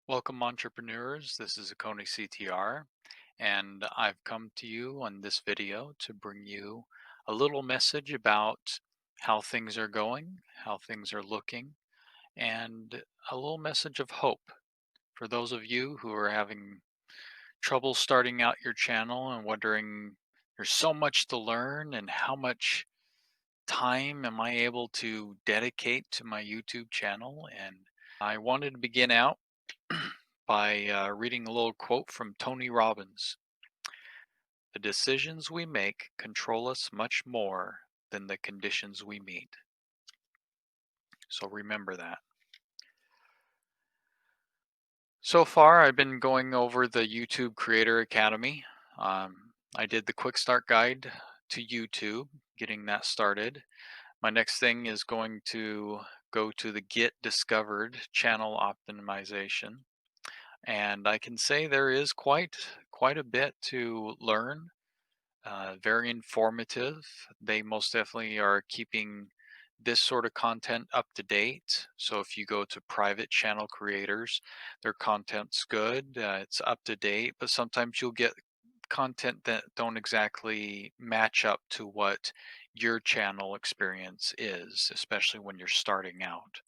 Welcome, entrepreneurs. This is Akonictr, and I've come to you on this video to bring you a little message about how things are going, how things are looking, and a little message of hope for those of you who are having trouble starting out your channel and wondering there's so much to learn and how much time am I able to dedicate to my YouTube channel. And I wanted to begin out by reading a little quote from Tony Robbins. The decisions we make control us much more than the conditions we meet. So remember that. So far, I've been going over the YouTube Creator Academy. I did the quick start guide to YouTube, getting that started. My next thing is going to go to the Get Discovered channel optimization. And I can say there is quite a bit to learn. Very informative. They most definitely are keeping this sort of content up to date. So if you go to private channel creators, their content's good, it's up to date, but sometimes you'll get content that don't exactly match up to what your channel experience is, especially when you're starting out.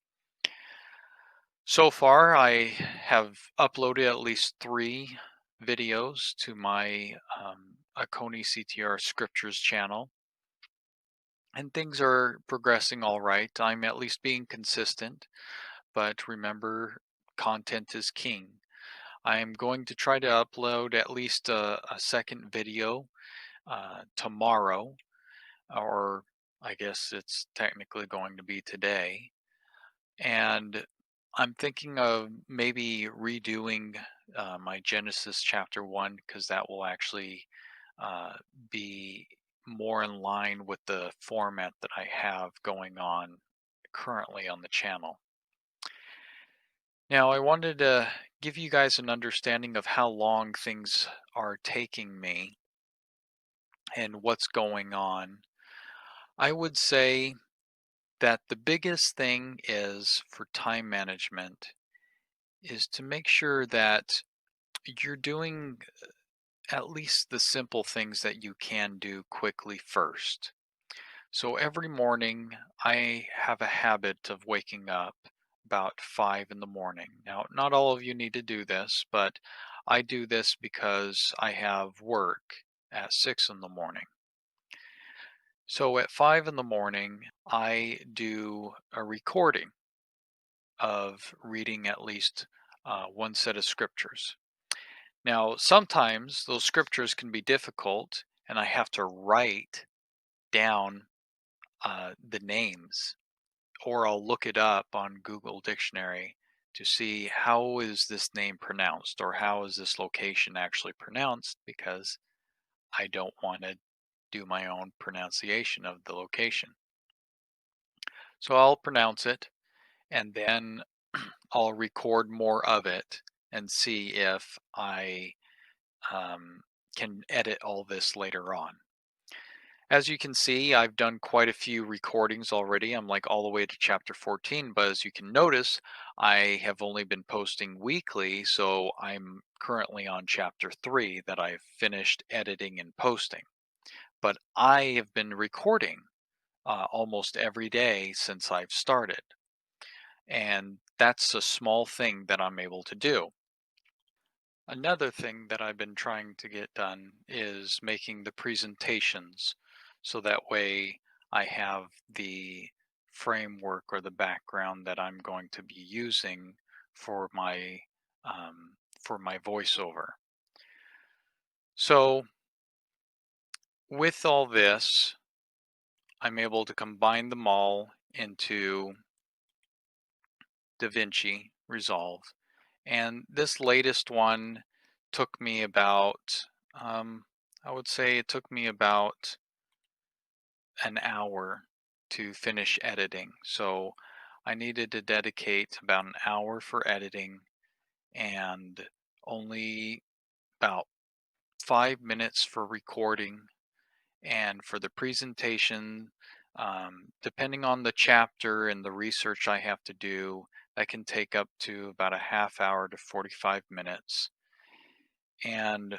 So far, I have uploaded at least 3 videos to my Akonictr Scriptures channel, and things are progressing all right. I'm at least being consistent, but remember, content is king. I am going to try to upload at least a second video tomorrow, or I guess it's technically going to be today. And I'm thinking of maybe redoing my Genesis chapter 1 because that will actually uh, be more in line with the format that I have going on currently on the channel. Now, I wanted to give you guys an understanding of how long things are taking me and what's going on. I would say that the biggest thing is for time management is to make sure that you're doing at least the simple things that you can do quickly first. So every morning I have a habit of waking up about 5 in the morning. Now, not all of you need to do this, but I do this because I have work at 6 in the morning. So at 5 in the morning, I do a recording of reading at least one set of scriptures. Now, sometimes those scriptures can be difficult, and I have to write down the names, or I'll look it up on Google Dictionary to see how is this name pronounced, or how is this location actually pronounced, because I don't want to do my own pronunciation of the location. So I'll pronounce it, and then I'll record more of it and see if I can edit all this later on. As you can see, I've done quite a few recordings already. I'm like all the way to chapter 14, but as you can notice, I have only been posting weekly, so I'm currently on chapter 3 that I've finished editing and posting. But I have been recording almost every day since I've started, and that's a small thing that I'm able to do. Another thing that I've been trying to get done is making the presentations so that way I have the framework or the background that I'm going to be using for my voiceover. So with all this, I'm able to combine them all into DaVinci Resolve. And this latest one took me about, I would say it took me about an hour to finish editing. So I needed to dedicate about an hour for editing and only about 5 minutes for recording. And for the presentation, depending on the chapter and the research I have to do, that can take up to about a half hour to 45 minutes. And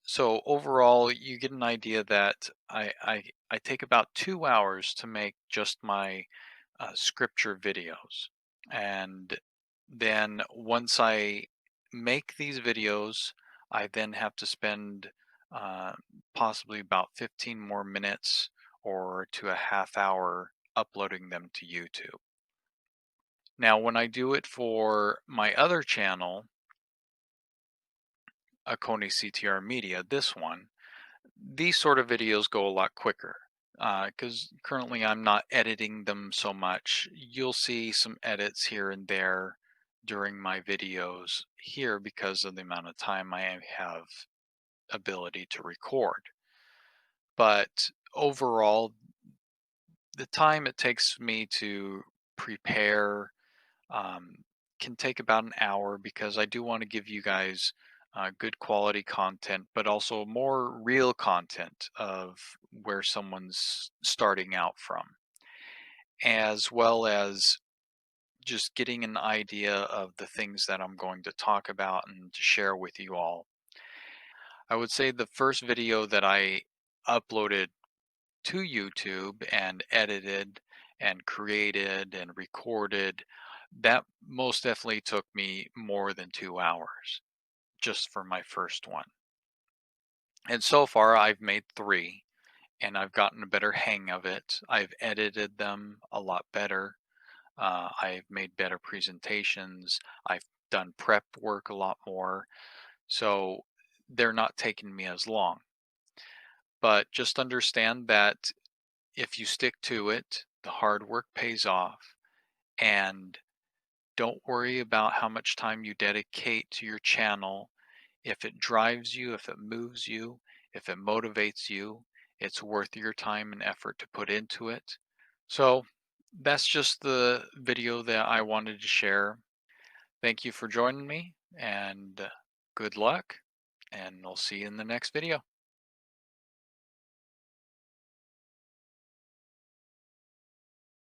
so overall, you get an idea that I take about 2 hours to make just my scripture videos. And then once I make these videos, I then have to spend uh, possibly about 15 more minutes or to a half hour uploading them to YouTube. Now, when I do it for my other channel, Akonictr Media, this one, these sort of videos go a lot quicker because currently I'm not editing them so much. You'll see some edits here and there during my videos here because of the amount of time I have ability to record. But overall, the time it takes me to prepare um, can take about an hour because I do want to give you guys good quality content, but also more real content of where someone's starting out from, as well as just getting an idea of the things that I'm going to talk about and to share with you all. I would say the first video that I uploaded to YouTube and edited and created and recorded, that most definitely took me more than 2 hours just for my first one. And so far, I've made three and I've gotten a better hang of it. I've edited them a lot better. I've made better presentations. I've done prep work a lot more. So they're not taking me as long. But just understand that if you stick to it, the hard work pays off. And don't worry about how much time you dedicate to your channel. If it drives you, if it moves you, if it motivates you, it's worth your time and effort to put into it. So that's just the video that I wanted to share. Thank you for joining me and good luck, and I'll see you in the next video.